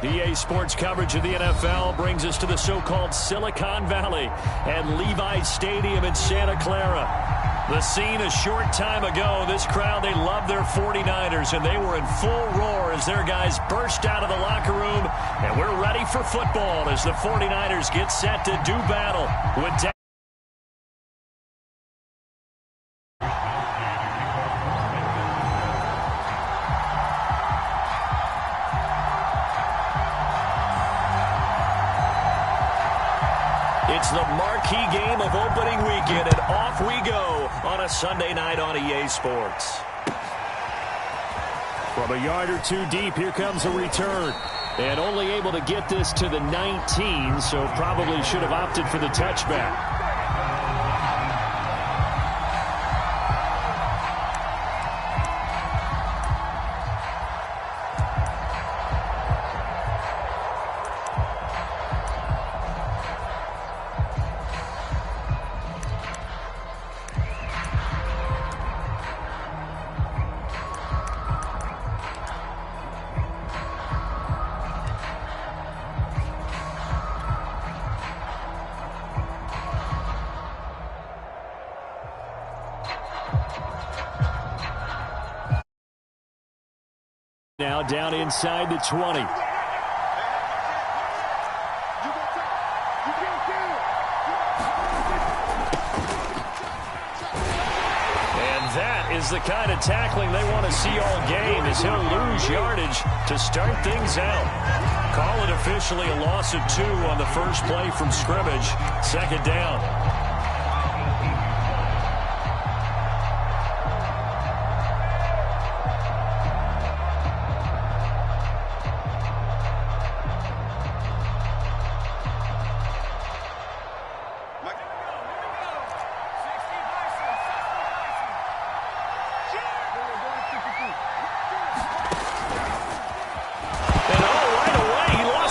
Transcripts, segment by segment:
EA Sports coverage of the NFL brings us to the so-called Silicon Valley and Levi's Stadium in Santa Clara. The scene a short time ago, this crowd, they love their 49ers, and they were in full roar as their guys burst out of the locker room, and we're ready for football as the 49ers get set to do battle with It's the marquee game of opening weekend, and off we go on a Sunday night on EA Sports. From a yard or two deep, here comes a return. And only able to get this to the 19, so probably should have opted for the touchback. Now down inside the 20. And that is the kind of tackling they want to see all game, as he'll lose yardage to start things out. Call it officially a loss of 2 on the first play from scrimmage. Second down.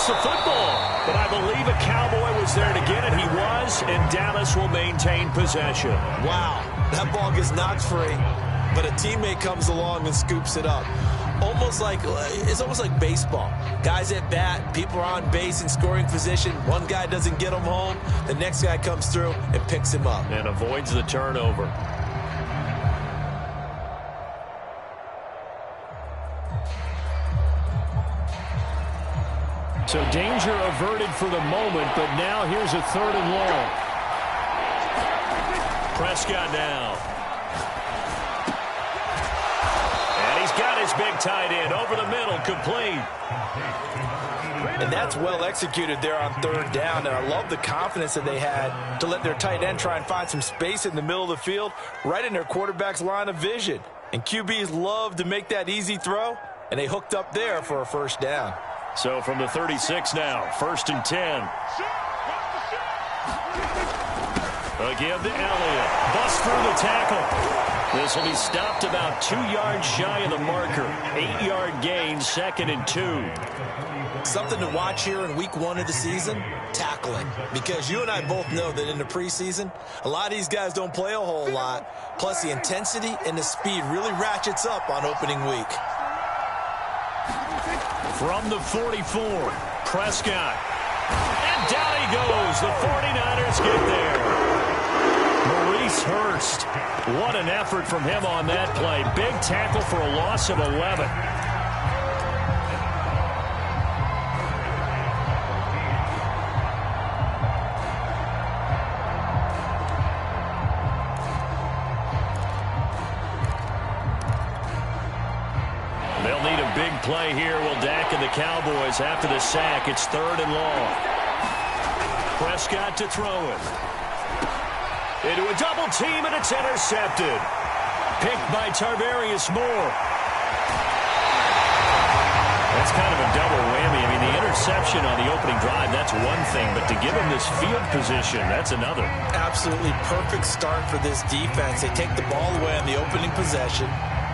The football, but I believe a Cowboy was there to get it. He was, and Dallas will maintain possession. Wow, that ball gets knocked free, but a teammate comes along and scoops it up. It's almost like baseball. Guys at bat, people are on base in scoring position. One guy doesn't get him home, the next guy comes through and picks him up. And avoids the turnover. So danger averted for the moment, but now here's a 3rd and long. Prescott now. And he's got his big tight end over the middle, complete. And that's well executed there on 3rd down, and I love the confidence that they had to let their tight end try and find some space in the middle of the field, right in their quarterback's line of vision. And QBs love to make that easy throw, and they hooked up there for a 1st down. So from the 36 now, 1st and 10. Again to Elliott. Bust through the tackle. This will be stopped about 2 yards shy of the marker. 8-yard gain, 2nd and 2. Something to watch here in week 1 of the season, tackling. Because you and I both know that in the preseason, a lot of these guys don't play a whole lot. Plus the intensity and the speed really ratchets up on opening week. From the 44, Prescott. And down he goes. The 49ers get there. Maurice Hurst. What an effort from him on that play. Big tackle for a loss of 11. They'll need a big play here. Will Dak and the Cowboys after the sack. It's 3rd and long. Prescott to throw it. Into a double team, and it's intercepted. Picked by Tarvarius Moore. That's kind of a double whammy. I mean, the interception on the opening drive, that's one thing. But to give him this field position, that's another. Absolutely perfect start for this defense. They take the ball away on the opening possession.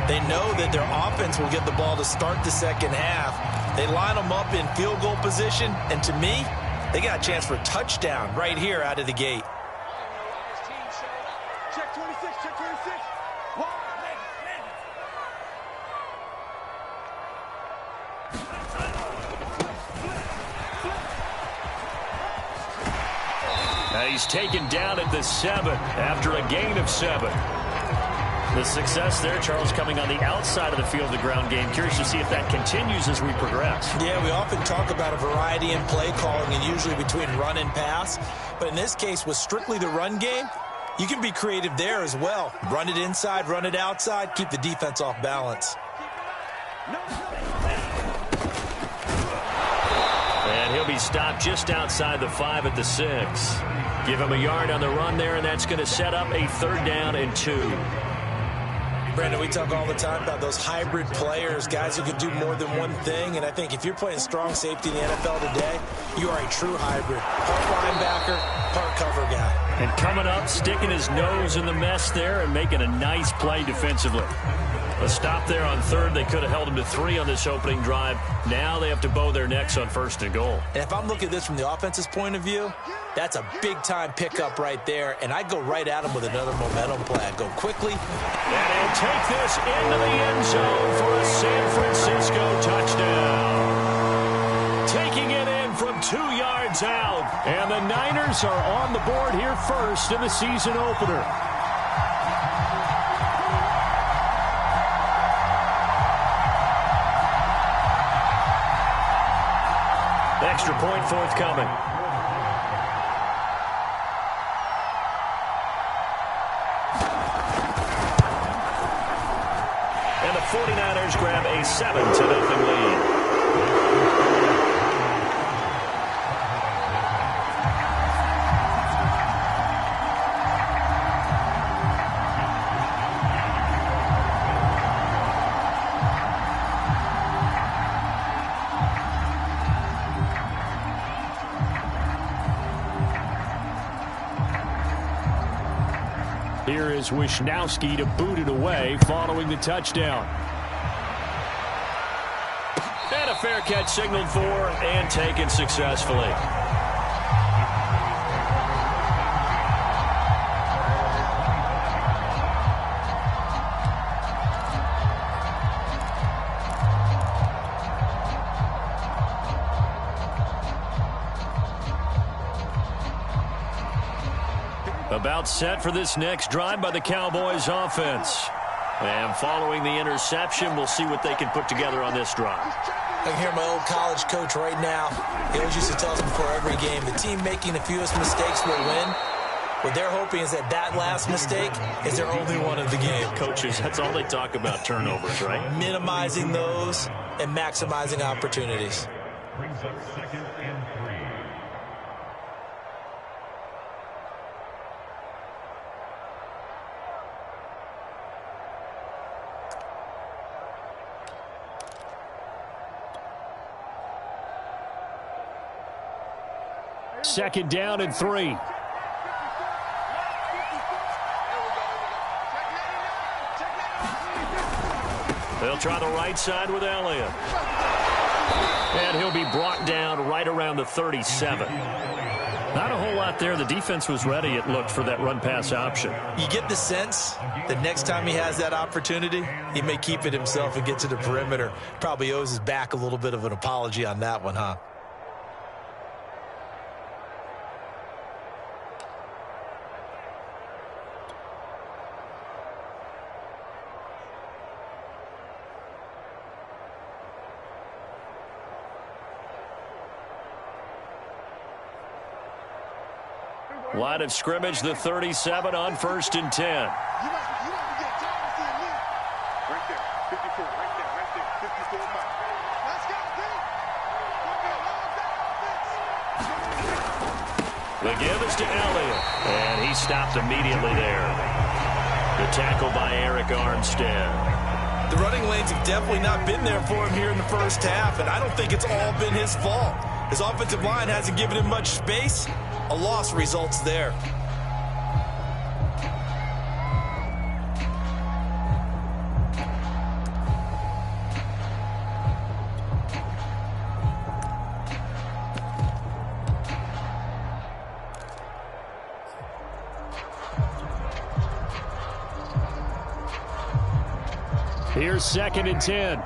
They know that their offense will get the ball to start the second half. They line them up in field goal position, and to me, they got a chance for a touchdown right here out of the gate. Check 26, check 26. he's taken down at the 7 after a gain of 7. The success there, Charles, coming on the outside of the field, the ground game. Curious to see if that continues as we progress. Yeah, we often talk about a variety in play calling and usually between run and pass. But in this case, with strictly the run game, you can be creative there as well. Run it inside, run it outside, keep the defense off balance. And he'll be stopped just outside the 5 at the 6. Give him a yard on the run there, and that's going to set up a 3rd down and 2. Brandon, we talk all the time about those hybrid players, guys who can do more than one thing. And I think if you're playing strong safety in the NFL today, you are a true hybrid. Part linebacker, part cover guy. And coming up, sticking his nose in the mess there and making a nice play defensively. A stop there on 3rd. They could have held him to 3 on this opening drive. Now they have to bow their necks on 1st and goal. And if I'm looking at this from the offense's point of view, that's a big-time pickup right there. And I'd go right at him with another momentum play. I'd go quickly. And he'll take this into the end zone for a San Francisco touchdown. Taking it in from 2 yards out. And the Niners are on the board here first in the season opener. Extra point forthcoming. And the 49ers grab a 7-0 lead. Here is Wisnowski to boot it away following the touchdown. And a fair catch signaled for and taken successfully. About set for this next drive by the Cowboys offense. And following the interception, we'll see what they can put together on this drive. I can hear my old college coach right now. He always used to tell us before every game, the team making the fewest mistakes will win. What they're hoping is that that last mistake is their only one of the game. Coaches, that's all they talk about, turnovers, right? Minimizing those and maximizing opportunities. Brings up 2nd and 3. Second down and 3. They'll try the right side with Elliott. And he'll be brought down right around the 37. Not a whole lot there. The defense was ready, it looked, for that run-pass option. You get the sense that next time he has that opportunity, he may keep it himself and get to the perimeter. Probably owes his back a little bit of an apology on that one, huh? Line of scrimmage, the 37 on 1st and 10. You want to get Thomas in there. Right there, 54, right there, 54 back. Let's go, D. The give is to Elliott, and he stopped immediately there. The tackle by Eric Armstead. The running lanes have definitely not been there for him here in the first half, and I don't think it's all been his fault. His offensive line hasn't given him much space. A loss results there. Here's 2nd and 10.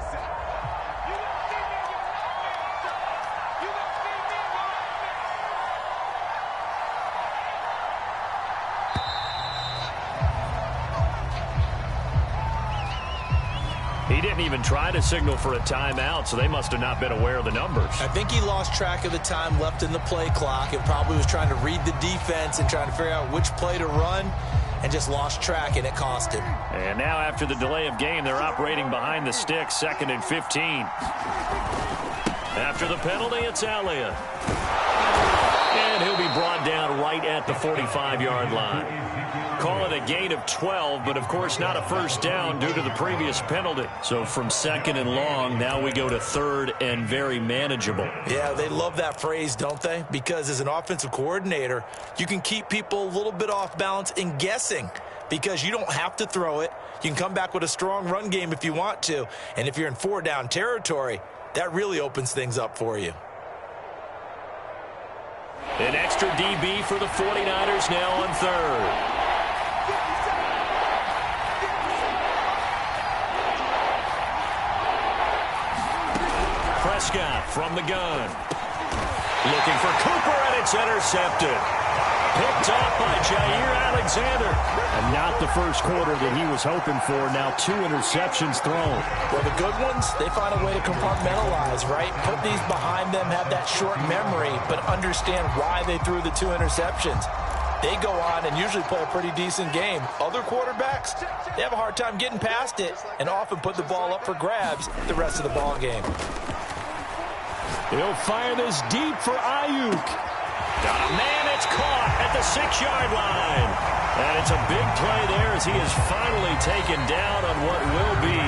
He didn't even try to signal for a timeout, so they must have not been aware of the numbers. I think he lost track of the time left in the play clock and probably was trying to read the defense and trying to figure out which play to run and just lost track, and it cost him. And now after the delay of game, they're operating behind the sticks, 2nd and 15. After the penalty, it's Elliott. And he'll be brought down right at the 45-yard line. Call it a gain of 12, but of course not a first down due to the previous penalty. So from 2nd and long, now we go to 3rd and very manageable. Yeah, they love that phrase, don't they? Because as an offensive coordinator, you can keep people a little bit off balance and guessing because you don't have to throw it. You can come back with a strong run game if you want to. And if you're in 4-down territory, that really opens things up for you. An extra DB for the 49ers now on 3rd. Prescott from the gun. Looking for Cooper, and it's intercepted. Picked off by Jair Alexander. And not the first quarter that he was hoping for. Now 2 interceptions thrown. Well, the good ones, they find a way to compartmentalize, right? Put these behind them, have that short memory, but understand why they threw the 2 interceptions. They go on and usually play a pretty decent game. Other quarterbacks, they have a hard time getting past it and often put the ball up for grabs the rest of the ball game. He'll fire this deep for Ayuk. Got a man, it's caught at the 6-yard line. And it's a big play there as he is finally taken down on what will be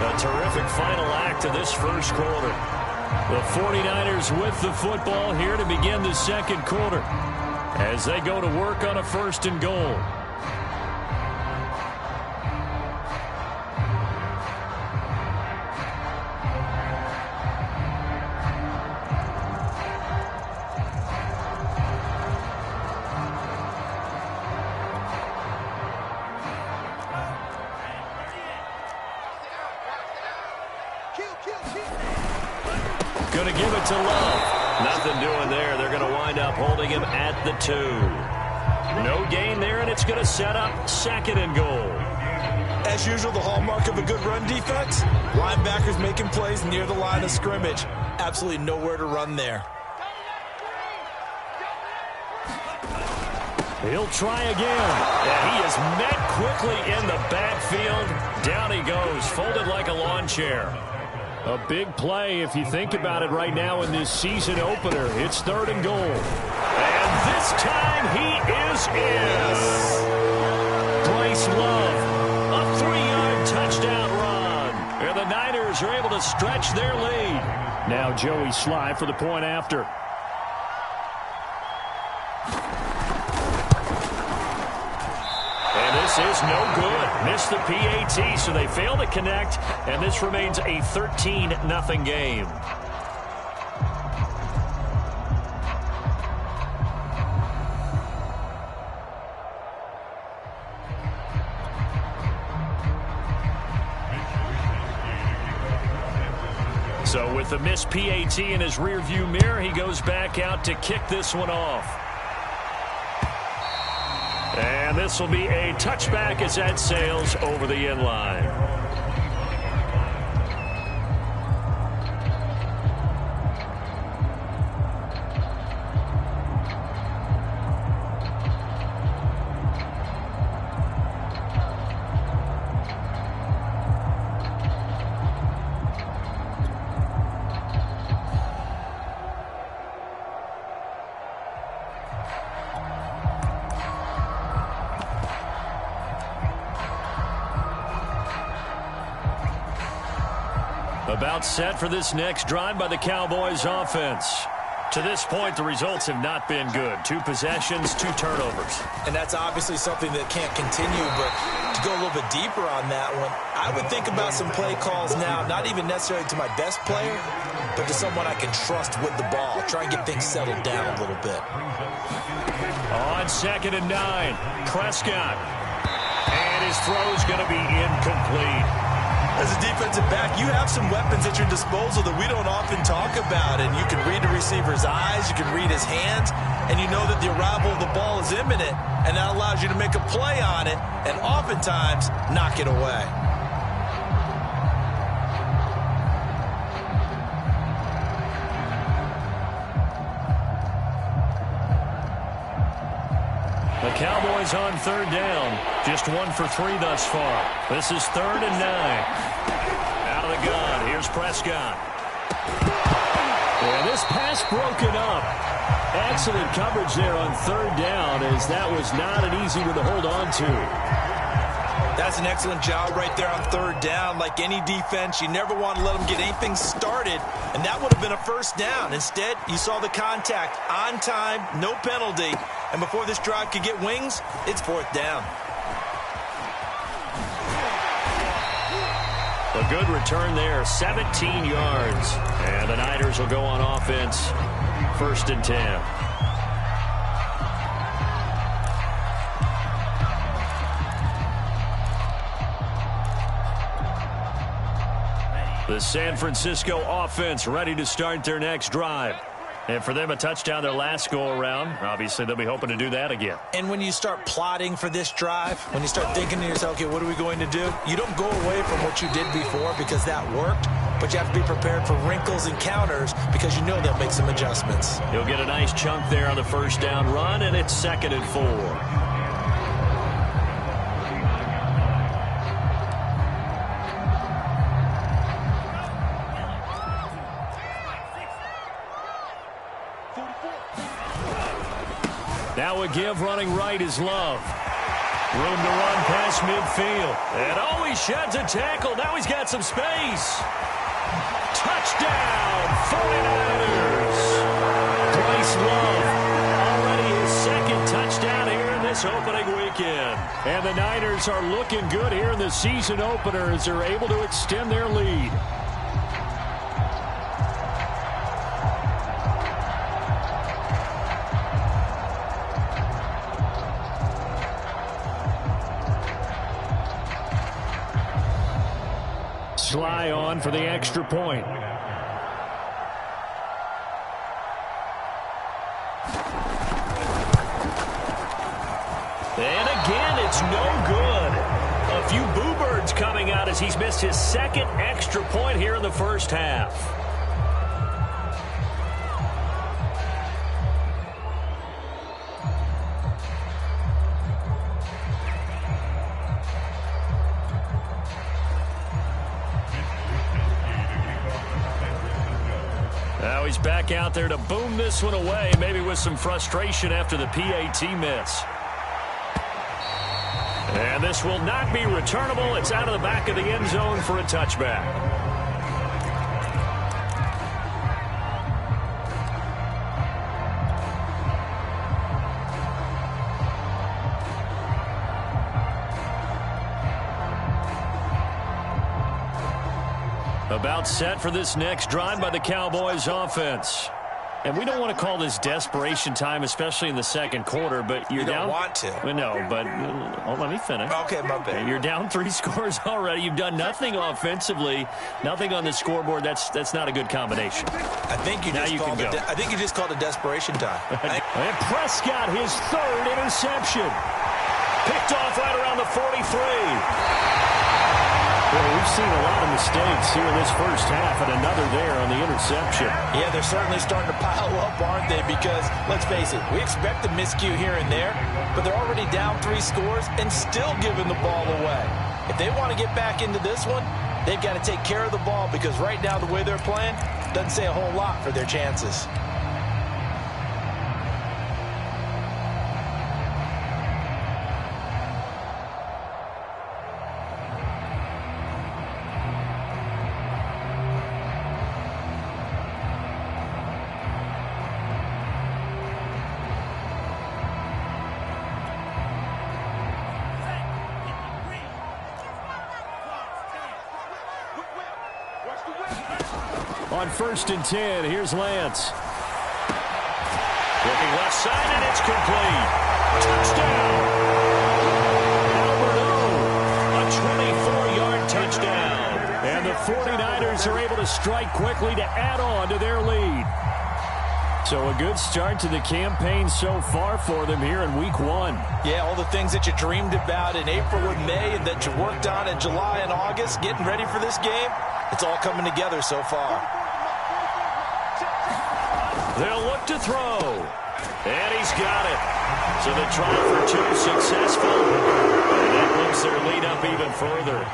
a terrific final act of this first quarter. The 49ers with the football here to begin the second quarter as they go to work on a 1st and goal. Going to give it to Love. Nothing doing there. They're going to wind up holding him at the 2. No gain there, and it's going to set up 2nd and goal. As usual, the hallmark of a good run defense, linebackers making plays near the line of scrimmage. Absolutely nowhere to run there. He'll try again. And he is met quickly in the backfield. Down he goes, folded like a lawn chair. A big play if you think about it right now in this season opener. It's 3rd and goal. And this time he is in. Bryce Love, a 3-yard touchdown run. And the Niners are able to stretch their lead. Now Joey Sly for the point after. This is no good. Missed the PAT, so they fail to connect, and this remains a 13-0 game. So with the missed PAT in his rearview mirror, he goes back out to kick this one off. And this will be a touchback as that sails over the end line. About set for this next drive by the Cowboys offense. To this point, the results have not been good. 2 possessions, 2 turnovers. And that's obviously something that can't continue, but to go a little bit deeper on that one, I would think about some play calls now, not even necessarily to my best player, but to someone I can trust with the ball. Try and get things settled down a little bit. On 2nd and 9, Prescott. And his throw's going to be incomplete. As a defensive back, you have some weapons at your disposal that we don't often talk about, and you can read the receiver's eyes, you can read his hands, and you know that the arrival of the ball is imminent, and that allows you to make a play on it and oftentimes knock it away. Cowboys on third down. Just 1 for 3 thus far. This is 3rd and 9. Out of the gun. Here's Prescott. And this pass broken up. Excellent coverage there on third down, as that was not an easy one to hold on to. That's an excellent job right there on third down. Like any defense, you never want to let them get anything started, and that would have been a first down. Instead, you saw the contact on time, no penalty, and before this drive could get wings, it's 4th down. A good return there, 17 yards. And the Niners will go on offense, 1st and 10. The San Francisco offense ready to start their next drive. And for them, a touchdown their last go-around. Obviously, they'll be hoping to do that again. And when you start plotting for this drive, when you start thinking to yourself, okay, what are we going to do? You don't go away from what you did before because that worked, but you have to be prepared for wrinkles and counters because you know they'll make some adjustments. He'll get a nice chunk there on the first down run, and it's 2nd and 4. Now a give running right is Love. Room to run past midfield. And oh, he sheds a tackle. Now he's got some space. Touchdown, 49ers. Bryce Love, already his 2nd touchdown here in this opening weekend. And the Niners are looking good here in the season opener as they're able to extend their lead. Sly on for the extra point. And again, it's no good. A few boo birds coming out as he's missed his 2nd extra point here in the first half. Now he's back out there to boom this one away, maybe with some frustration after the PAT miss. And this will not be returnable. It's out of the back of the end zone for a touchback. About set for this next drive by the Cowboys offense. And we don't want to call this desperation time, especially in the second quarter, but you're down. You don't want to. No, but let me finish. Okay, my bad. You're down 3 scores already. You've done nothing offensively, nothing on the scoreboard. That's not a good combination. I think you just called it desperation time. And Prescott, his 3rd interception. Picked off right around the 43. Well, we've seen a lot of mistakes here in this first half, and another there on the interception. Yeah, they're certainly starting to pile up, aren't they? Because, let's face it, we expect a miscue here and there, but they're already down 3 scores and still giving the ball away. If they want to get back into this one, they've got to take care of the ball because right now the way they're playing doesn't say a whole lot for their chances. On 1st and 10, here's Lance. Looking left side, and it's complete. Touchdown! Albert O, a 24-yard touchdown. And the 49ers are able to strike quickly to add on to their lead. So a good start to the campaign so far for them here in week 1. Yeah, all the things that you dreamed about in April and May and that you worked on in July and August, getting ready for this game, it's all coming together so far. They'll look to throw. And he's got it. So the try for two successful. And that moves their lead up even further.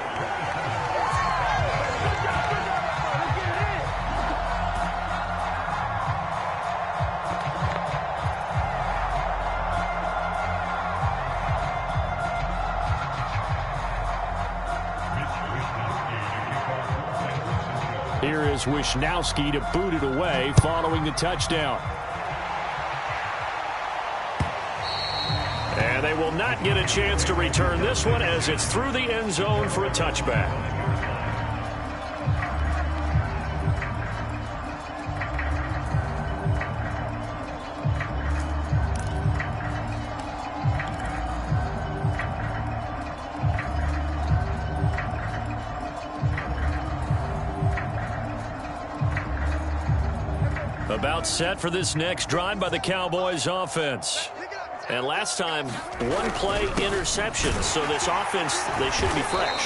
Here is Wisnowski to boot it away following the touchdown. And they will not get a chance to return this one as it's through the end zone for a touchback. About set for this next drive by the Cowboys offense. And last time, one play interception. So this offense, they should be fresh.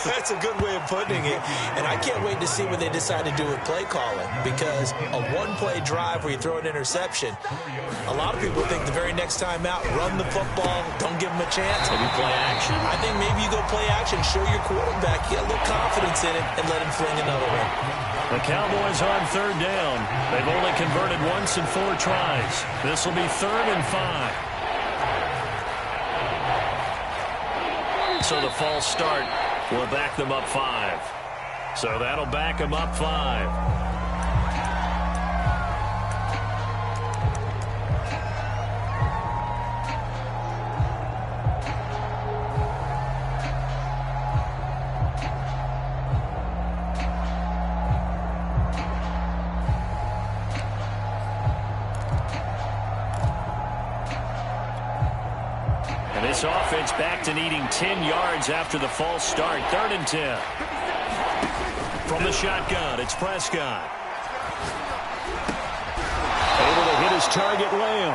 That's a good way of putting it. And I can't wait to see what they decide to do with play calling. Because a one-play drive where you throw an interception, a lot of people think the very next time out, run the football, don't give them a chance. Maybe play action? I think maybe you go play action, show your quarterback, get a little confidence in it, and let him fling another one. The Cowboys on third down. They've only converted once in 4 tries. This will be 3rd and 5. So the false start will back them up 5. So that'll back them up 5. This offense back to needing 10 yards after the false start. 3rd and 10. From the shotgun, it's Prescott. Able to hit his target, Lamb.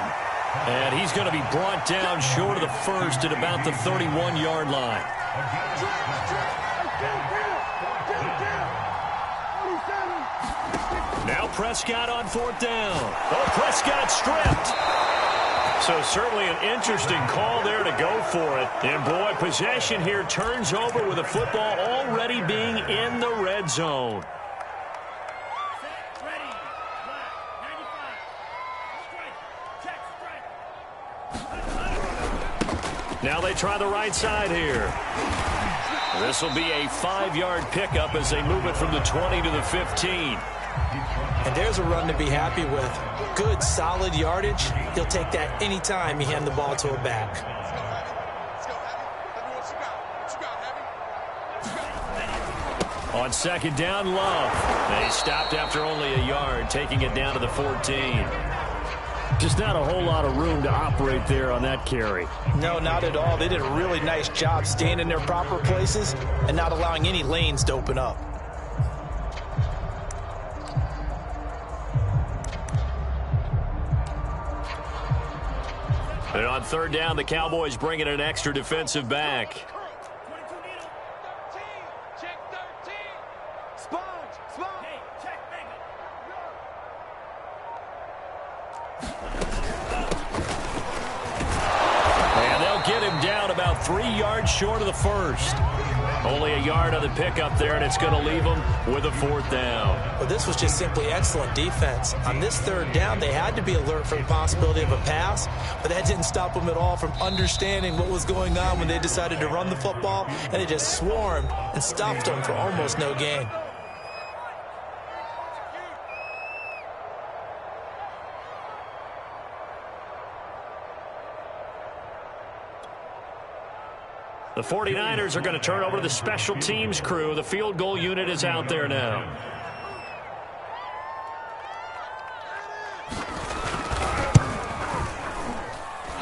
And he's going to be brought down short of the first at about the 31-yard line. Now Prescott on 4th down. Oh, Prescott stripped. So certainly an interesting call there to go for it. And, boy, possession here turns over with the football already being in the red zone. Now they try the right side here. This will be a 5-yard pickup as they move it from the 20 to the 15. And there's a run to be happy with. Good, solid yardage. He'll take that anytime you hand the ball to a back. On 2nd down, Love. They stopped after only a yard, taking it down to the 14. Just not a whole lot of room to operate there on that carry. No, not at all. They did a really nice job staying in their proper places and not allowing any lanes to open up. And on 3rd down, the Cowboys bring in an extra defensive back. And they'll get him down about 3 yards short of the first. Only a yard on the pickup there, and it's going to leave them with a 4th down. Well, this was just simply excellent defense. On this 3rd down, they had to be alert for the possibility of a pass, but that didn't stop them at all from understanding what was going on when they decided to run the football, and they just swarmed and stuffed them for almost no gain. The 49ers are going to turn over to the special teams crew. The field goal unit is out there now.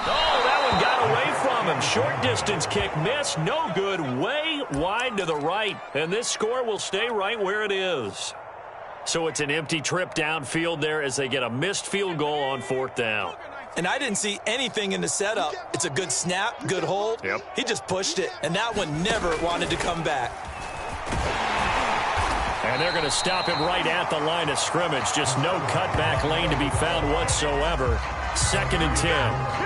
Oh, that one got away from him. Short distance kick missed. No good. Way wide to the right. And this score will stay right where it is. So it's an empty trip downfield there as they get a missed field goal on 4th down. And I didn't see anything in the setup. It's a good snap, good hold. Yep. He just pushed it, and that one never wanted to come back. And they're going to stop him right at the line of scrimmage. Just no cutback lane to be found whatsoever. 2nd and 10.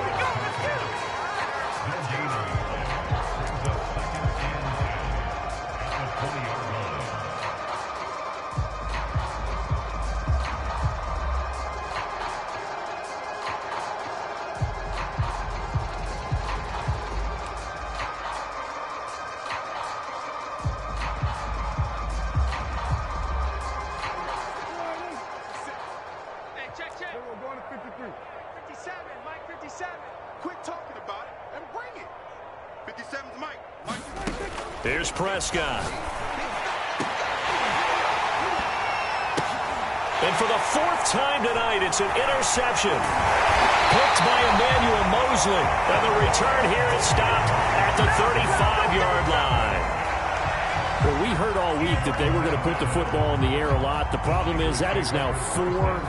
Here's Prescott. And for the 4th time tonight, it's an interception. Picked by Emmanuel Mosley. And the return here is stopped at the 35-yard line. Well, we heard all week that they were going to put the football in the air a lot. The problem is that is now 4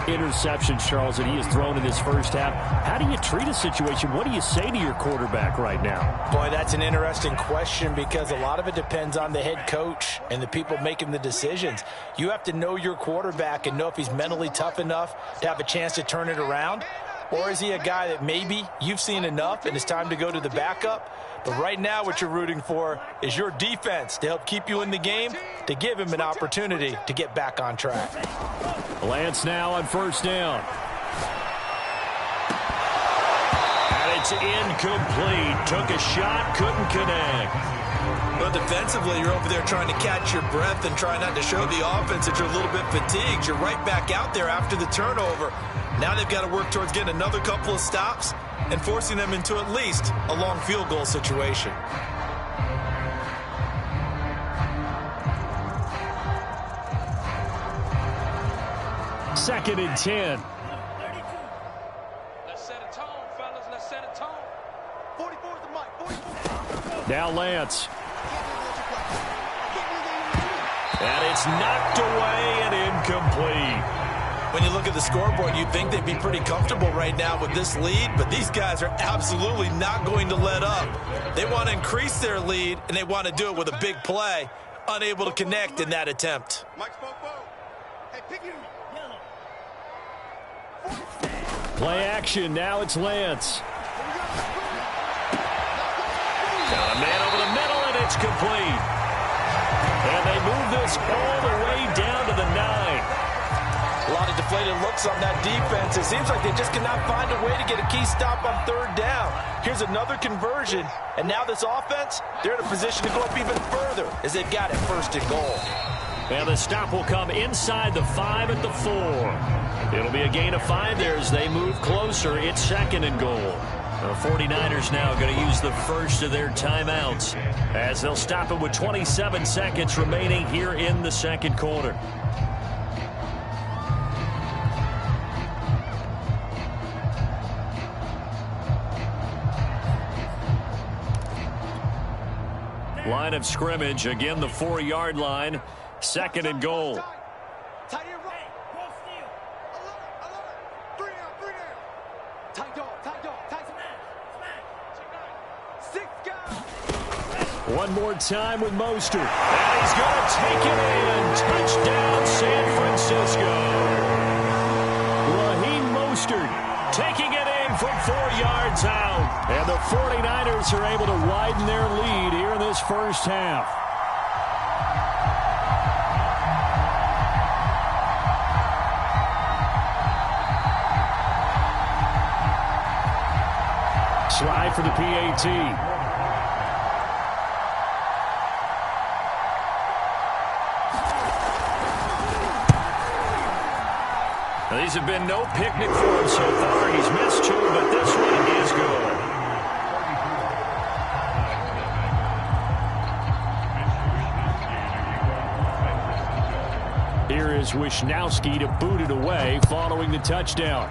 interceptions, Charles, that he has thrown in this first half. How do you treat a situation? What do you say to your quarterback right now? Boy, that's an interesting question because a lot of it depends on the head coach and the people making the decisions. You have to know your quarterback and know if he's mentally tough enough to have a chance to turn it around. Or is he a guy that maybe you've seen enough and it's time to go to the backup? But right now what you're rooting for is your defense to help keep you in the game, to give him an opportunity to get back on track. Lance now on 1st down. And it's incomplete. Took a shot, couldn't connect. Well, defensively, you're over there trying to catch your breath and try not to show the offense that you're a little bit fatigued. You're right back out there after the turnover. Now they've got to work towards getting another couple of stops and forcing them into at least a long field goal situation. Second and 10. Let's set a tone, fellas. Let's set a tone. 44 is the mic. 44. Now Lance. And it's knocked away and incomplete. When you look at the scoreboard, you'd think they'd be pretty comfortable right now with this lead, but these guys are absolutely not going to let up. They want to increase their lead, and they want to do it with a big play. Unable to connect in that attempt. Play action. Now it's Lance. Got a man over the middle, and it's complete. And they move this all the way down to the 9. A lot of deflated looks on that defense. It seems like they just cannot find a way to get a key stop on 3rd down. Here's another conversion, and now this offense, they're in a position to go up even further as they've got it 1st and goal. And the stop will come inside the 5 at the 4. It'll be a gain of 5 there as they move closer. It's 2nd and goal. The 49ers now going to use the first of their timeouts as they'll stop it with 27 seconds remaining here in the 2nd quarter. Line of scrimmage, again the 4-yard line, 2nd and goal. Tight end right. Ball steal. Alert. 3 down. Tight dog. Tight smash. 6 guys. One more time with Mostert. And he's going to take it in. Touchdown, San Francisco. Raheem Mostert taking it in from 4 yards out. And the 49ers are able to widen their lead here in this first half. Slide for the PAT. These have been no picnic for him so far. He's missed 2, but this one is good. Here is Wisnowski to boot it away following the touchdown.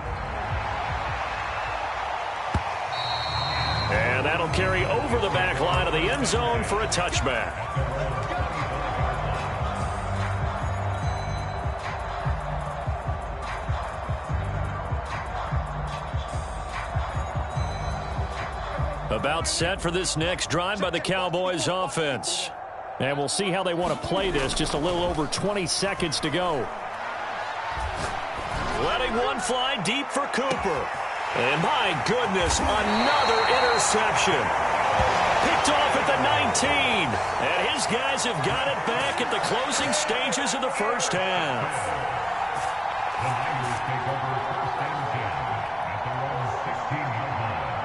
And that'll carry over the back line of the end zone for a touchback. About set for this next drive by the Cowboys offense. And we'll see how they want to play this. Just a little over 20 seconds to go. Letting one fly deep for Cooper. And my goodness, another interception. Picked off at the 19. And his guys have got it back at the closing stages of the first half. The Niners take over first and 10 at their own 16-yard line.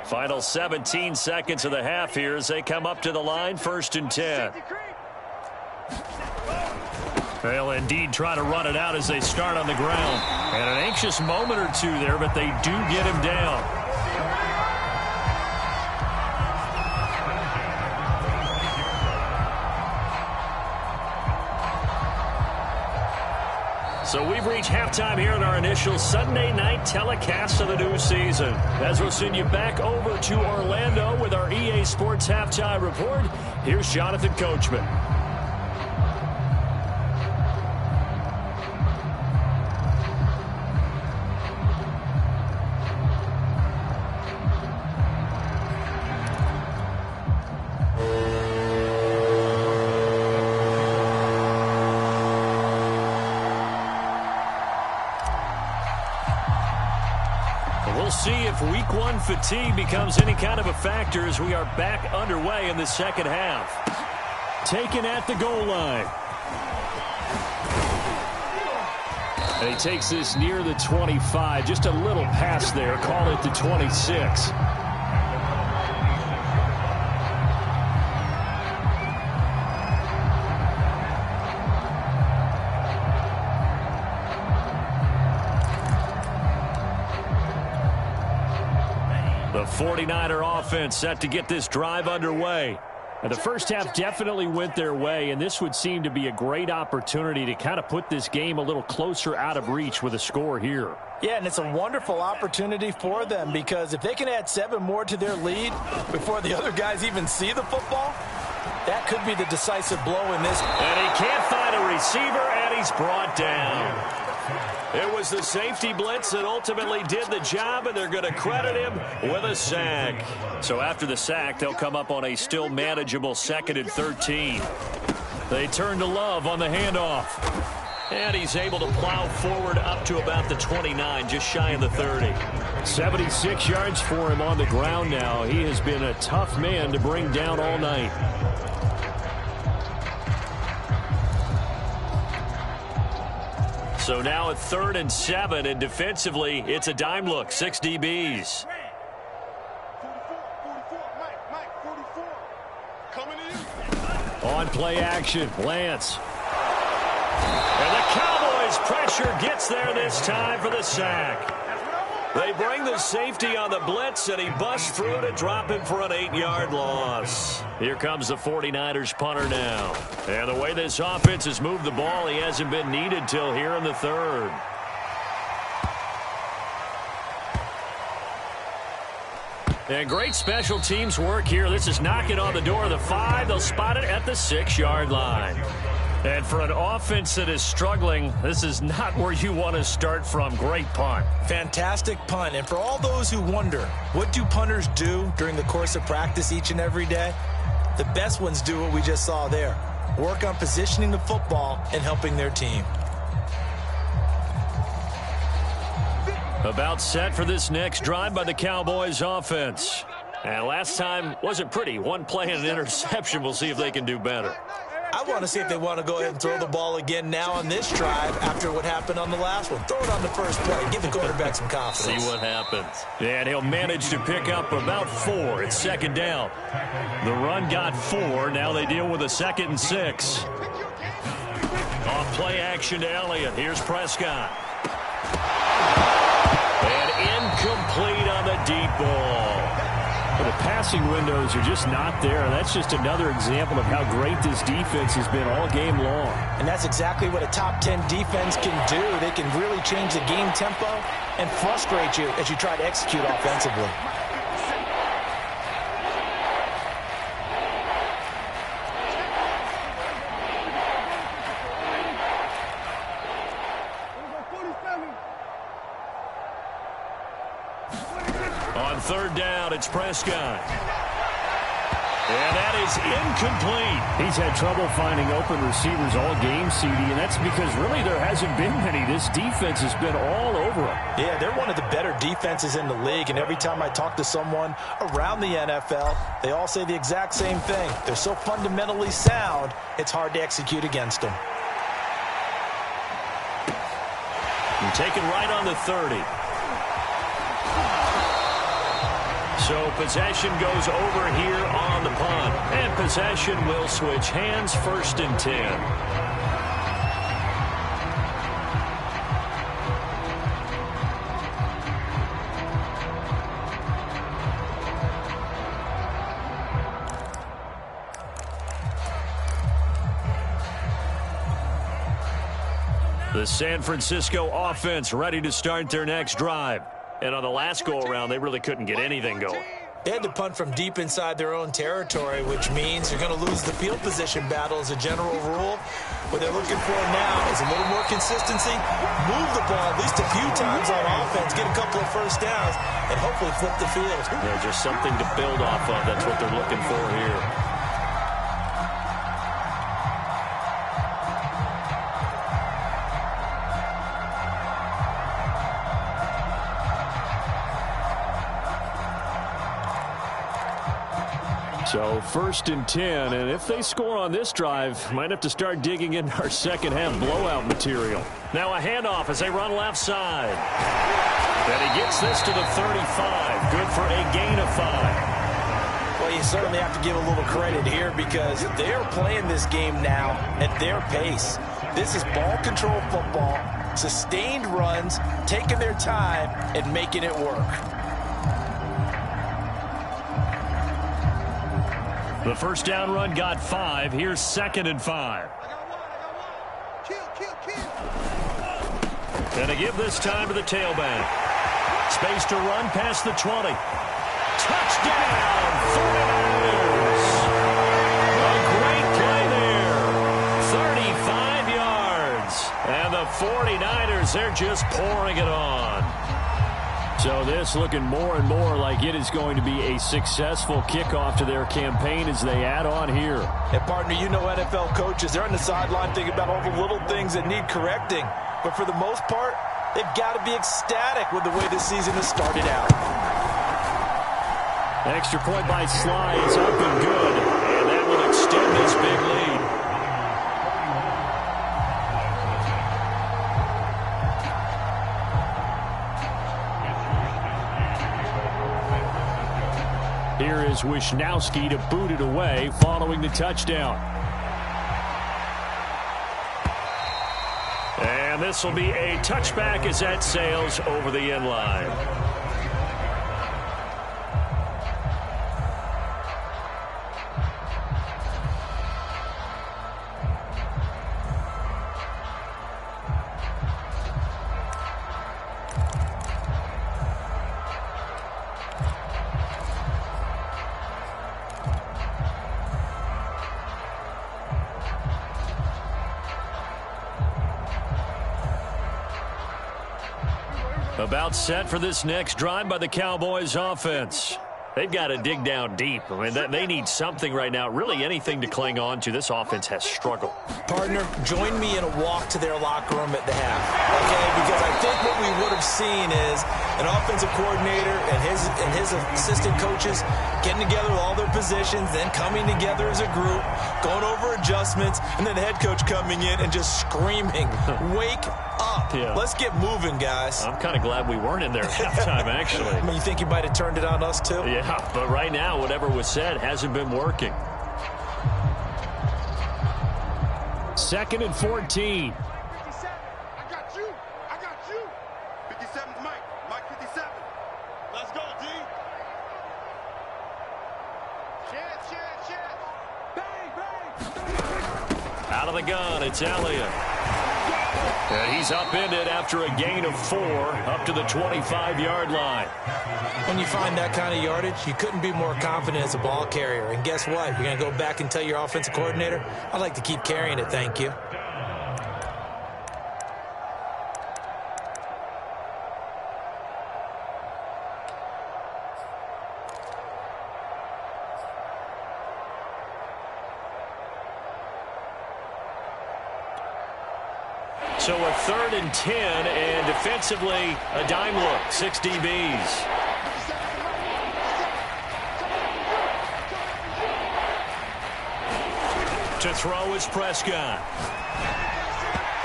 Final 17 seconds of the half here as they come up to the line, 1st and 10. They'll indeed try to run it out as they start on the ground. And an anxious moment or two there, but they do get him down. So we've reached halftime here in our initial Sunday night telecast of the new season. As we'll send you back over to Orlando with our EA Sports Halftime Report, here's Jonathan Coachman. We'll see if week one fatigue becomes any kind of a factor as we are back underway in the second half. Taken at the goal line. And he takes this near the 25. Just a little pass there. Call it the 26. The 49er offense set to get this drive underway. And the first half definitely went their way, and this would seem to be a great opportunity to kind of put this game a little closer out of reach with a score here. Yeah, and it's a wonderful opportunity for them because if they can add 7 more to their lead before the other guys even see the football, that could be the decisive blow in this. And he can't find a receiver, and he's brought down. It was the safety blitz that ultimately did the job, and they're going to credit him with a sack. So after the sack, they'll come up on a still manageable 2nd and 13. They turn to Love on the handoff. And he's able to plow forward up to about the 29, just shy of the 30. 76 yards for him on the ground now. He has been a tough man to bring down all night. So now at 3rd and 7, and defensively, it's a dime look, 6 DBs. 44, coming in. On play action, Lance. And the Cowboys' pressure gets there this time for the sack. They bring the safety on the blitz, and he busts through to drop him for an 8-yard loss. Here comes the 49ers punter now. And the way this offense has moved the ball, he hasn't been needed till here in the 3rd. And great special teams work here. This is knocking on the door of the 5. They'll spot it at the 6-yard line. And for an offense that is struggling, this is not where you want to start from. Great punt. Fantastic punt. And for all those who wonder, what do punters do during the course of practice each and every day? The best ones do what we just saw there. Work on positioning the football and helping their team. About set for this next drive by the Cowboys offense. And last time wasn't pretty. One play and an interception. We'll see if they can do better. I want to see if they want to go ahead and throw the ball again now on this drive after what happened on the last one. Throw it on the first play. Give the quarterback some confidence. See what happens. And he'll manage to pick up about 4. It's 2nd down. The run got 4. Now they deal with a 2nd and 6. Off play action to Elliott. Here's Prescott. And incomplete on the deep ball. The passing windows are just not there. That's just another example of how great this defense has been all game long. And that's exactly what a top 10 defense can do. They can really change the game tempo and frustrate you as you try to execute offensively. On 3rd down, it's Prescott. And that is incomplete. He's had trouble finding open receivers all game, CD, and that's because really there hasn't been many. This defense has been all over him. Yeah, they're one of the better defenses in the league, and every time I talk to someone around the NFL, they all say the exact same thing. They're so fundamentally sound, it's hard to execute against them. And taken right on the 30. So possession goes over here on the punt. And possession will switch hands, 1st and 10. The San Francisco offense ready to start their next drive. And on the last go-around, they really couldn't get anything going. They had to punt from deep inside their own territory, which means you're going to lose the field position battle as a general rule. What they're looking for now is a little more consistency, move the ball at least a few times on offense, get a couple of first downs, and hopefully flip the field. Yeah, just something to build off of. That's what they're looking for here. So 1st and 10, and if they score on this drive, might have to start digging in our second half blowout material. Now a handoff as they run left side. And he gets this to the 35. Good for a gain of 5. Well, you certainly have to give a little credit here because they are playing this game now at their pace. This is ball control football, sustained runs, taking their time and making it work. The first down run got 5. Here's 2nd and 5. And to give this time to the tailback. Space to run past the 20. Touchdown, 49ers. A great play there. 35 yards. And the 49ers, they're just pouring it on. So this looking more and more like it is going to be a successful kickoff to their campaign as they add on here. And partner, you know NFL coaches, they're on the sideline thinking about all the little things that need correcting. But for the most part, they've got to be ecstatic with the way this season has started out. Extra point by Sly is up and good. And that will extend this big lead. Here is Wisnowski to boot it away following the touchdown. And this will be a touchback as that sails over the end line. About set for this next drive by the Cowboys offense. They've got to dig down deep. I mean, they need something right now, really anything to cling on to. This offense has struggled. Partner, join me in a walk to their locker room at the half, okay? Because I think what we would have seen is an offensive coordinator and his assistant coaches getting together with all their positions, then coming together as a group, going over adjustments, and then the head coach coming in and just screaming, wake up. Yeah. Let's get moving, guys. I'm kind of glad we weren't in there at halftime, actually. I mean, you think you might have turned it on us, too? Yeah, but right now, whatever was said hasn't been working. 2nd and 14. 57. I got you. 57's Mike. Mike 57. Let's go, D. Chance. Bang. Out of the gun, it's Elliott. And he's upended after a gain of 4 up to the 25-yard line. When you find that kind of yardage, you couldn't be more confident as a ball carrier. And guess what? You're going to go back and tell your offensive coordinator, I'd like to keep carrying it, thank you. So a 3rd and 10, and defensively, a dime look, 6 DBs. To throw is Prescott.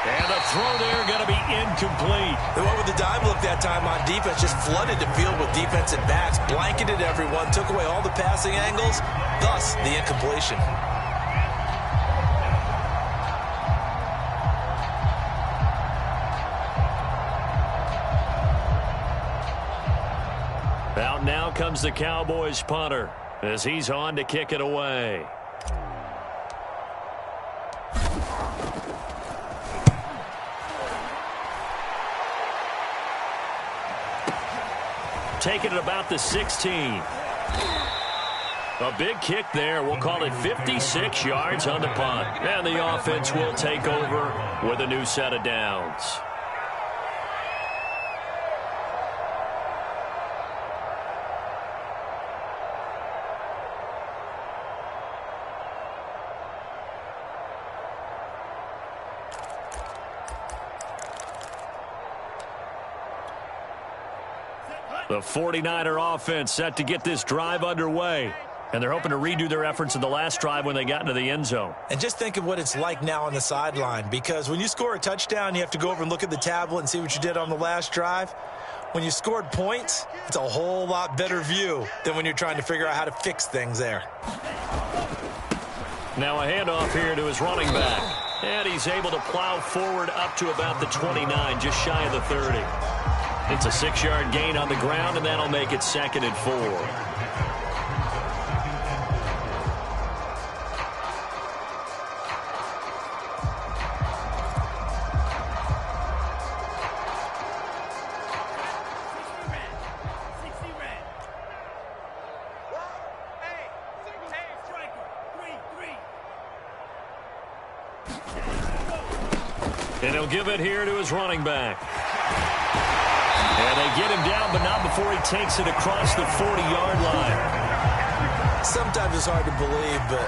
And the throw there going to be incomplete. They went with the dime look that time on defense, just flooded the field with defensive backs, blanketed everyone, took away all the passing angles, thus the incompletion. Out now comes the Cowboys punter as he's on to kick it away. Taking it about the 16. A big kick there. We'll call it 56 yards on the punt. And the offense will take over with a new set of downs. The 49er offense set to get this drive underway. And they're hoping to redo their efforts in the last drive when they got into the end zone. And just think of what it's like now on the sideline, because when you score a touchdown, you have to go over and look at the tablet and see what you did on the last drive. When you scored points, it's a whole lot better view than when you're trying to figure out how to fix things there. Now a handoff here to his running back. And he's able to plow forward up to about the 29, just shy of the 30. It's a 6-yard gain on the ground, and that'll make it 2nd and 4. And he'll give it here to his running back. And they get him down, but not before he takes it across the 40-yard line. Sometimes it's hard to believe, but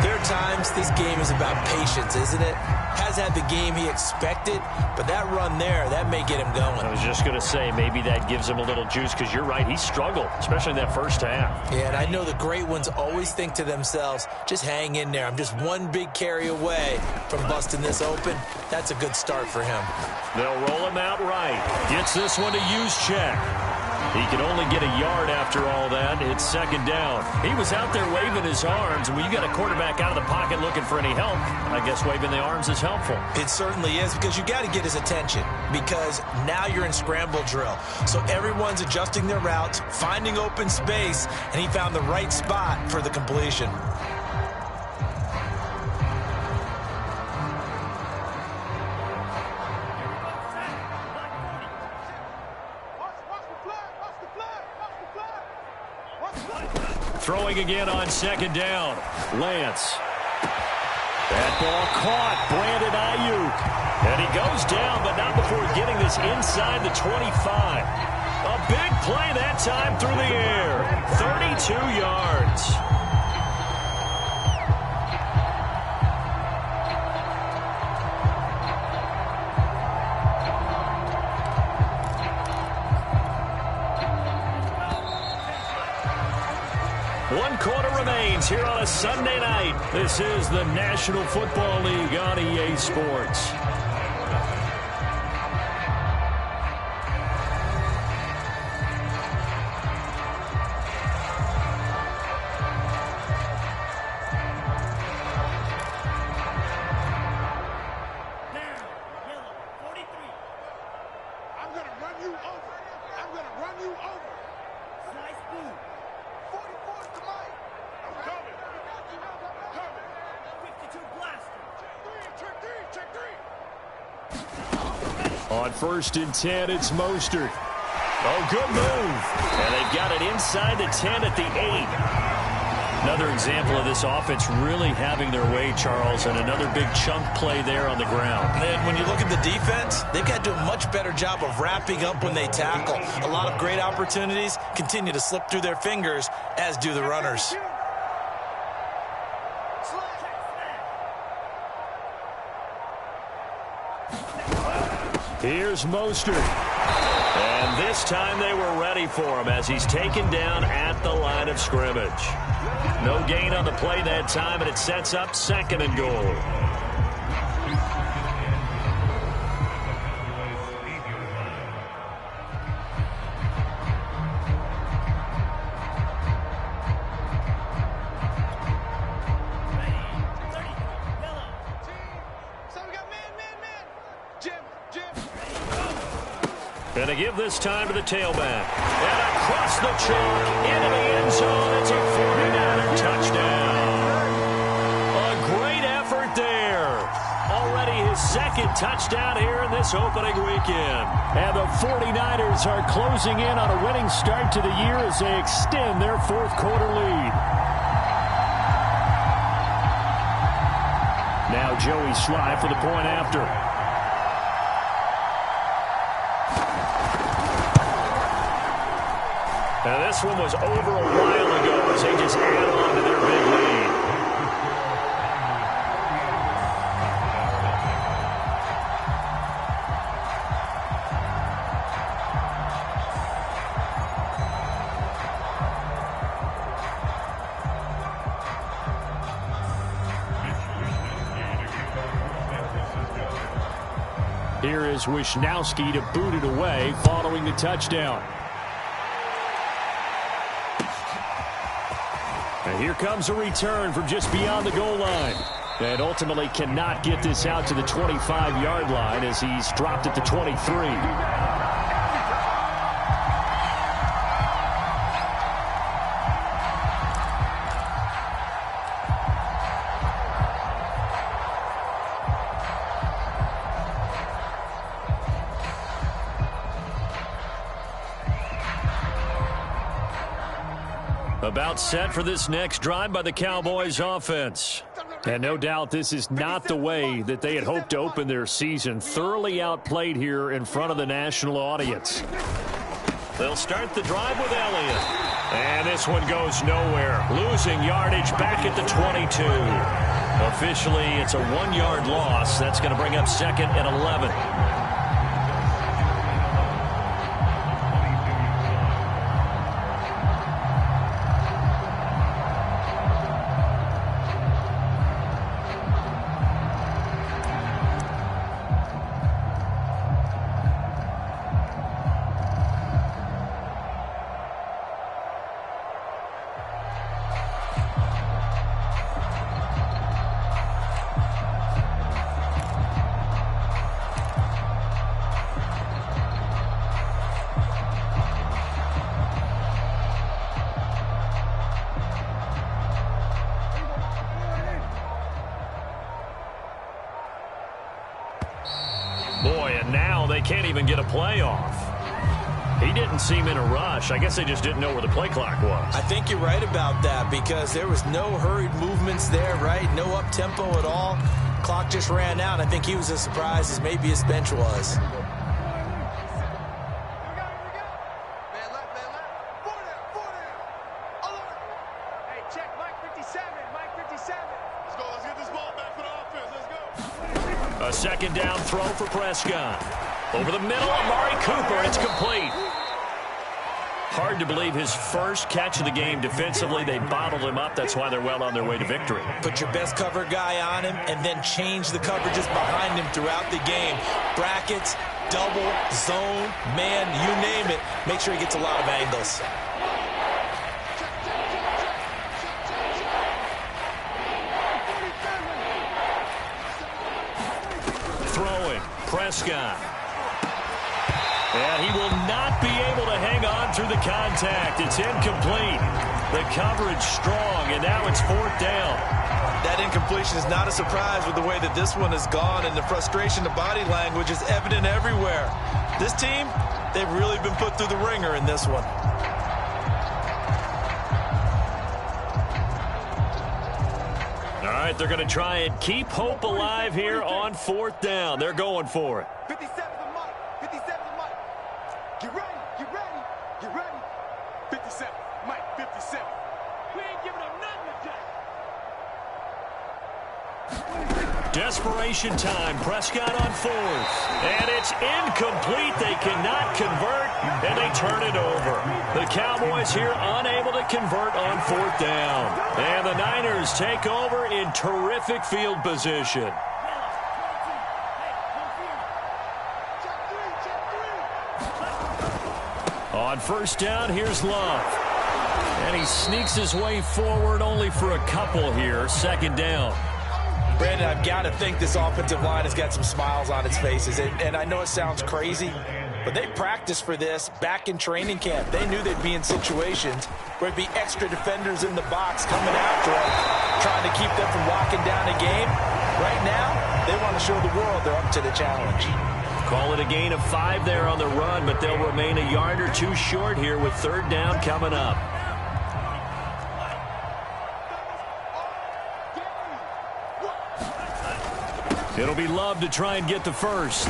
there are times this game is about patience, isn't it? Has had the game he expected, but that run there, that may get him going. I was just going to say, maybe that gives him a little juice, because you're right, he struggled, especially in that first half. Yeah, and I know the great ones always think to themselves, just hang in there. I'm just one big carry away from busting this open. That's a good start for him. They'll roll him out right. Gets this one to use check. He can only get a yard after all that. It's 2nd down. He was out there waving his arms. When you got a quarterback out of the pocket looking for any help, I guess waving the arms is helpful. It certainly is, because you got to get his attention, because now you're in scramble drill. So everyone's adjusting their routes, finding open space, and he found the right spot for the completion. Throwing again on 2nd down. Lance. That ball caught. Brandon Ayuk. And he goes down, but not before getting this inside the 25. A big play that time through the air. 32 yards. One quarter remains here on a Sunday night. This is the National Football League on EA Sports. On 1st and 10, it's Mostert. Oh, good move. And they've got it inside the 10 at the 8. Another example of this offense really having their way, Charles, and another big chunk play there on the ground. And then when you look at the defense, they've got to do a much better job of wrapping up when they tackle. A lot of great opportunities continue to slip through their fingers, as do the runners. Here's Mostert. And this time they were ready for him as he's taken down at the line of scrimmage. No gain on the play that time, and it sets up 2nd and goal. And to give this time to the tailback. And across the chalk into the end zone. It's a 49er touchdown. A great effort there. Already his 2nd touchdown here in this opening weekend. And the 49ers are closing in on a winning start to the year as they extend their 4th quarter lead. Now Joey Sly for the point after. Now this one was over a while ago as they just add on to their big lead. Here is Wisnowski to boot it away following the touchdown. And here comes a return from just beyond the goal line. And ultimately cannot get this out to the 25-yard line as he's dropped at the 23. About set for this next drive by the Cowboys offense. And no doubt this is not the way that they had hoped to open their season. Thoroughly outplayed here in front of the national audience. They'll start the drive with Elliott. And this one goes nowhere. Losing yardage back at the 22. Officially, it's a 1-yard loss. That's going to bring up 2nd and 11. Boy, and now they can't even get a play off. He didn't seem in a rush. I guess they just didn't know where the play clock was. I think you're right about that because there was no hurried movements there, right? No up-tempo at all. Clock just ran out. I think he was as surprised as maybe his bench was. A 2nd down throw for Prescott. Over the middle, Amari Cooper. It's complete. Hard to believe his first catch of the game defensively. They bottled him up. That's why they're well on their way to victory. Put your best cover guy on him and then change the coverages behind him throughout the game. Brackets, double, zone, man, you name it. Make sure he gets a lot of angles. Throwing, Prescott. And he will not be able to hang on through the contact. It's incomplete. The coverage strong, and now it's 4th down. That incompletion is not a surprise with the way that this one has gone, and the frustration, the body language is evident everywhere. This team, they've really been put through the ringer in this one. All right, they're going to try and keep hope alive here on 4th down. They're going for it. 57 to Mike. 57 to Mike. Get ready. Get ready. Get ready. 57. Mike, 57. We ain't giving up nothing today. Desperation time. Prescott on fourth. And it's incomplete. They cannot convert, and they turn it over. The Cowboys here unable to convert on fourth down. And the Niners take over in terrific field position. On first down, here's Love. And he sneaks his way forward only for a couple here. Second down. Brandon, I've got to think this offensive line has got some smiles on its faces. And I know it sounds crazy, but they practiced for this back in training camp. They knew they'd be in situations where there'd be extra defenders in the box coming after them, trying to keep them from locking down a game. Right now, they want to show the world they're up to the challenge. Call it a gain of 5 there on the run, but they'll remain a yard or two short here with third down coming up. It'll be Love to try and get the first.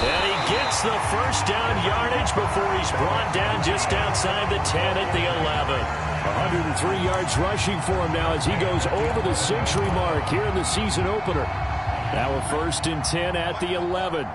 And he gets the first down yardage before he's brought down just outside the 10 at the 11. 103 yards rushing for him now as he goes over the century mark here in the season opener. Now a 1st and 10 at the 11.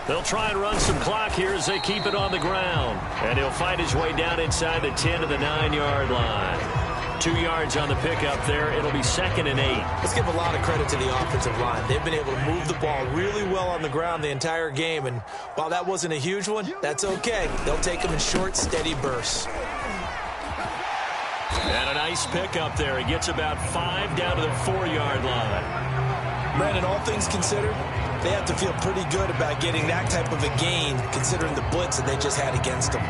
They'll try and run some clock here as they keep it on the ground. And he'll fight his way down inside the 10 to the 9-yard line. 2 yards on the pickup there. It'll be 2nd and 8. Let's give a lot of credit to the offensive line. They've been able to move the ball really well on the ground the entire game. And while that wasn't a huge one, that's okay. They'll take them in short, steady bursts. And a nice pickup there. He gets about 5 down to the 4-yard line. Brandon, all things considered, they have to feel pretty good about getting that type of a gain considering the blitz that they just had against them.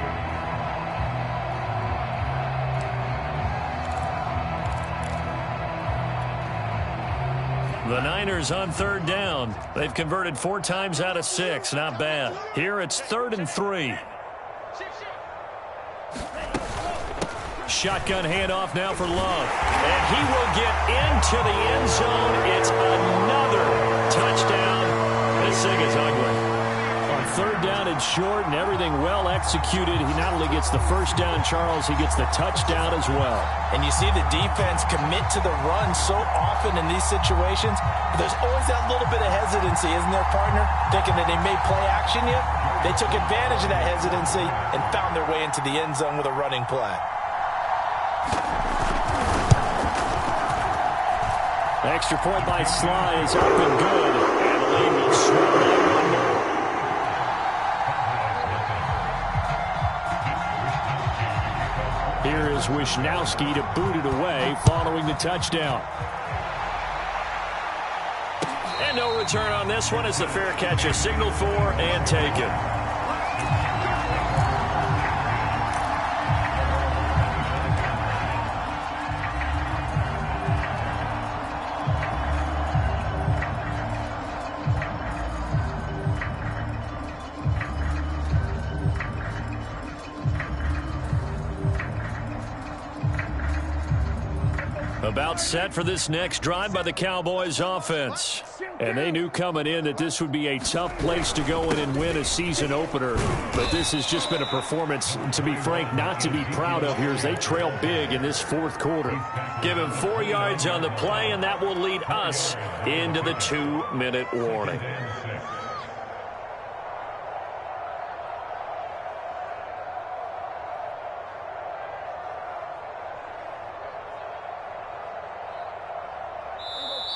The Niners on third down. They've converted 4 times out of 6. Not bad. Here it's 3rd and 3. Shotgun handoff now for Love. And he will get into the end zone. It's another touchdown. This thing is ugly. On third down and short and everything well executed. He not only gets the first down, Charles, he gets the touchdown as well. And you see the defense commit to the run so often in these situations. But there's always that little bit of hesitancy, isn't there, partner? Thinking that they may play action you. They took advantage of that hesitancy and found their way into the end zone with a running play. Extra point by Sly is up and good. And the lead will swell by 1 more. Here is Wisnowski to boot it away following the touchdown. And no return on this one as the fair catch is signaled for and taken. About set for this next drive by the Cowboys offense. And they knew coming in that this would be a tough place to go in and win a season opener. But this has just been a performance, to be frank, not to be proud of here as they trail big in this 4th quarter. Give him 4 yards on the play, and that will lead us into the 2-minute warning.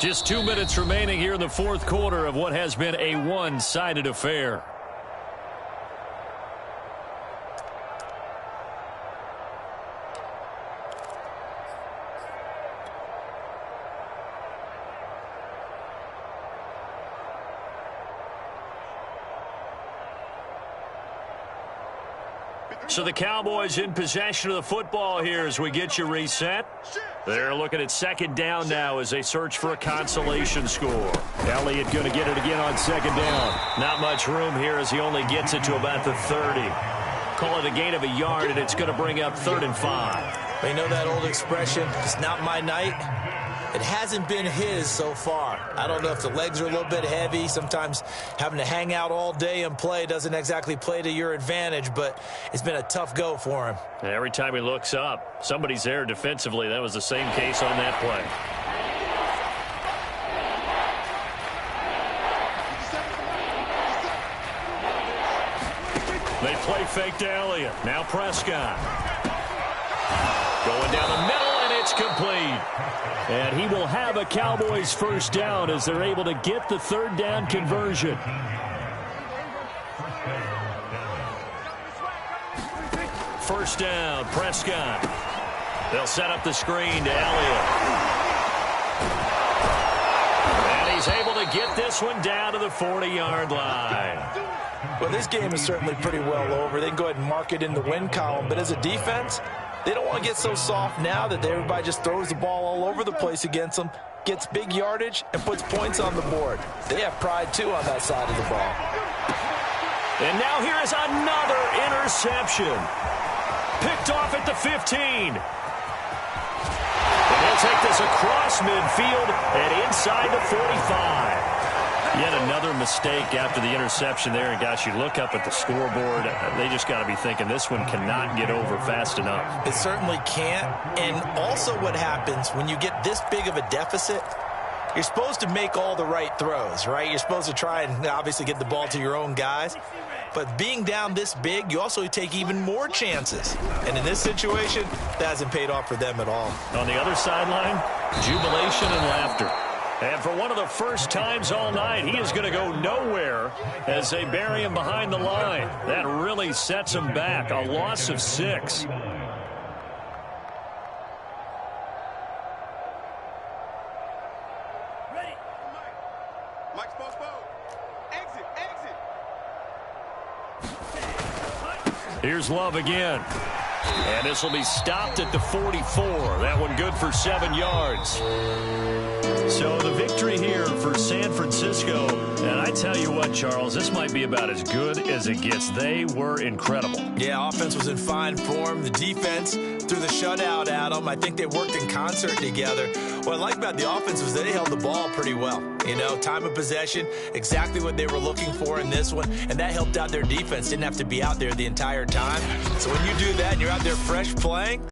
Just 2 minutes remaining here in the 4th quarter of what has been a one-sided affair. So the Cowboys in possession of the football here as we get you reset. They're looking at 2nd down now as they search for a consolation score. Elliott going to get it again on 2nd down. Not much room here as he only gets it to about the 30. Call it a gain of a yard, and it's going to bring up 3rd and 5. But you know that old expression, it's not my night. It hasn't been his so far. I don't know if the legs are a little bit heavy. Sometimes having to hang out all day and play doesn't exactly play to your advantage, but it's been a tough go for him. And every time he looks up, somebody's there defensively. That was the same case on that play. They play fake to Elliott. Now Prescott. Going down the middle, and it's complete. And he will have a Cowboys first down as they're able to get the third down conversion. First down, Prescott. They'll set up the screen to Elliott. And he's able to get this one down to the 40-yard line. Well, this game is certainly pretty well over. They can go ahead and mark it in the win column. But as a defense, they don't want to get so soft now that everybody just throws the ball all over the place against them, gets big yardage, and puts points on the board. They have pride, too, on that side of the ball. And now here is another interception. Picked off at the 15. And he'll take this across midfield and inside the 45. Yet another mistake after the interception there. And, gosh, you look up at the scoreboard. They just got to be thinking this one cannot get over fast enough. It certainly can't. And also what happens when you get this big of a deficit, you're supposed to make all the right throws, right? You're supposed to try and obviously get the ball to your own guys. But being down this big, you also take even more chances. And in this situation, that hasn't paid off for them at all. On the other sideline, jubilation and laughter. And for one of the first times all night, he is going to go nowhere as they bury him behind the line. That really sets him back. A loss of 6. Ready. Mike's post. Exit. Here's Love again. And this will be stopped at the 44. That one good for 7 yards. So the victory here for San Francisco. And I tell you what, Charles, this might be about as good as it gets. They were incredible. Yeah, offense was in fine form. The defense threw the shutout at them. I think they worked in concert together. What I like about the offense was they held the ball pretty well. You know, time of possession, exactly what they were looking for in this one. And that helped out their defense. Didn't have to be out there the entire time. So when you do that and you're out there fresh playing,